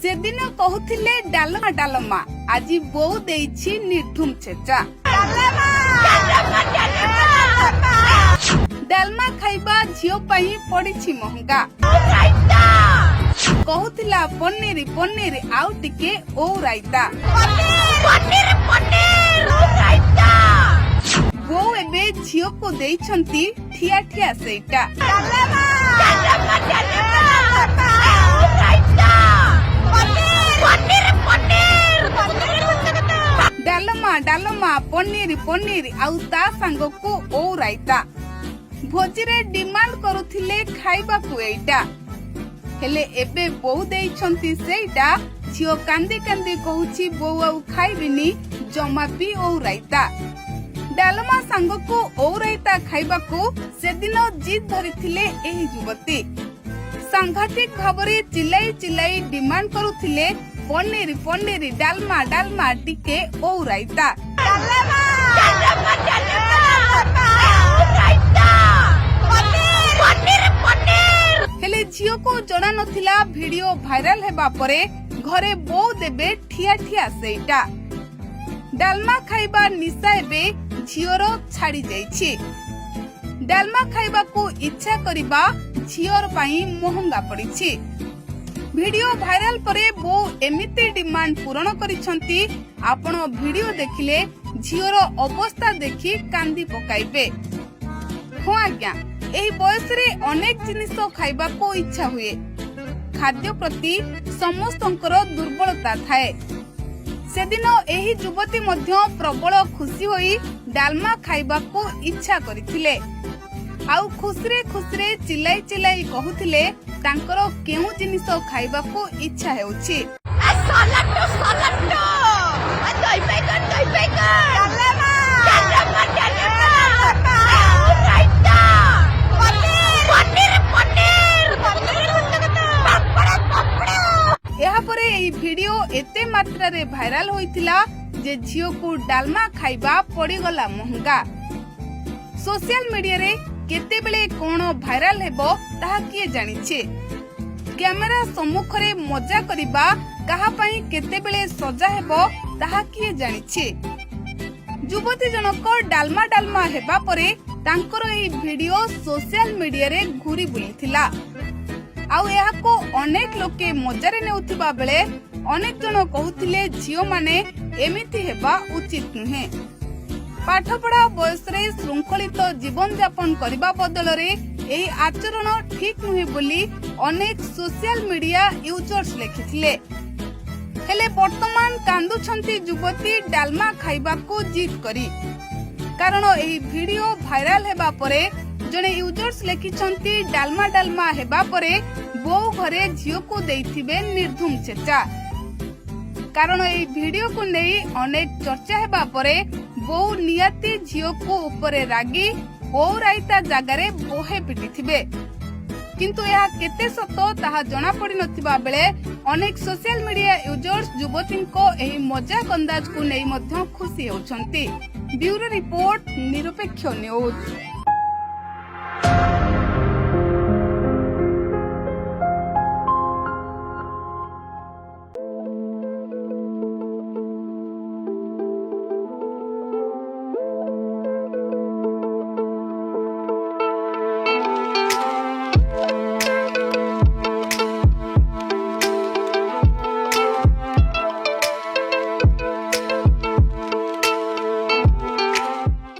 से दिन कहूथिले डालमा डालमा आज बोउ देइछि निर्धुम छेचा। डालमा खाइबा झियो पई पड़िछि महंगा। कहूथिला पनीर पनीर आउ टिके ओ रायता। बोउ एबे झियो को देइछंती ठिया ठिया सेटा। डालमा डालमा पनीर पनीर आउ ता संग को ओ रायता। भोजी रे डिमांड करुथिले खाइबा को एटा हेले एबे बोउ देइछंती सेटा। झियो कांदी कांदी कहूछि बोउ आउ खाइबिनी जमा भी ओ रायता। डालमा संग को ओ रायता खाइबा को से दिन जिद धरिथिले एही युवती। सांघातिक भाबरे चिल्लाई चिल्लाई डिमांड करुथिले पनीर पनीर डालमा डालमा टिके ओ रायता। हेले झियो को जणा नथिला वीडियो भाइराल हेबा परे घरे बोउ देबे ठिया ठिया सेटा। डालमा खाइबा निशा एबे झियोर छाड़ी जाइछि। डालमा खाइबा को इच्छा करिबा झियोर पई महंगा पड़िछि। वीडियो भाइराल परे बोउ एमिति डिमांड पूरण करिसंती। आपण वीडियो देखिले झियोर अवस्था देखि कांदी पकाइबे। हो आज्ञा एही बयस रे अनेक जिनिस खाइबा को इच्छा हुए। खाद्य प्रति समस्तंकर दुर्बलता थाए। से दिन एही युवती मध्य प्रबल खुशी होई डालमा खाइबा को इच्छा करिथिले। आउ खुसरे खुसरे चिल्लाई चिल्लाई कहूथिले तांकर केउ जिनिस खाइबा को इच्छा हेउछि। यापरे एही वीडियो एते मात्रा रे भाइराल होइतिला जे झियो को डालमा खाइबा पड़ी गला महंगा। सोशल मीडिया रे केते बेले कोन भाइराल हेबो ताहा किए जानिछे। कैमरा सम्मुख रे मजा करिबा काहा पई केते बेले सजा हेबो ताहा किए जानिछे। युवती जनक डालमा डालमा हेबा परे तांकर एही वीडियो सोशल मीडिया रे घुरी बुलिथिला। आउ याको अनेक लोके मजारे नेउथिबा बेले अनेक जन कहूथिले झियो माने एमिति हेबा उचित नुहे। पाठ पढ़ा बयस रे श्रृंखलित जीवन यापन करबा बदल रे एही आचरण ठीक नुहे बोली अनेक सोशल मीडिया यूजर्स लेखिथिले। हेले वर्तमान कांदुछंती युवती डालमा खाइबा को जिद करी। कारण एही वीडियो भाइराल हेबा परे जने यूजर्स लेखिछंती डालमा डालमा हेबा परे बोउ घरे झियो को देइथिबे निर्धुम छेचा। कारण एही वीडियो को नेई अनेक चर्चा हेबा परे बोउ नियाती झियो को ऊपरे रागी ओ रायता जागारे बोहे पिटिथिबे। किंतु यह केते सतो ताहा जणा पड़ी नथिबा बेले अनेक सोशल मीडिया यूजर्स युवती को एही मजाक अंदाज को नेई मध्य खुशी होउछंती। ब्यूरो रिपोर्ट निरपेक्ष न्यूज।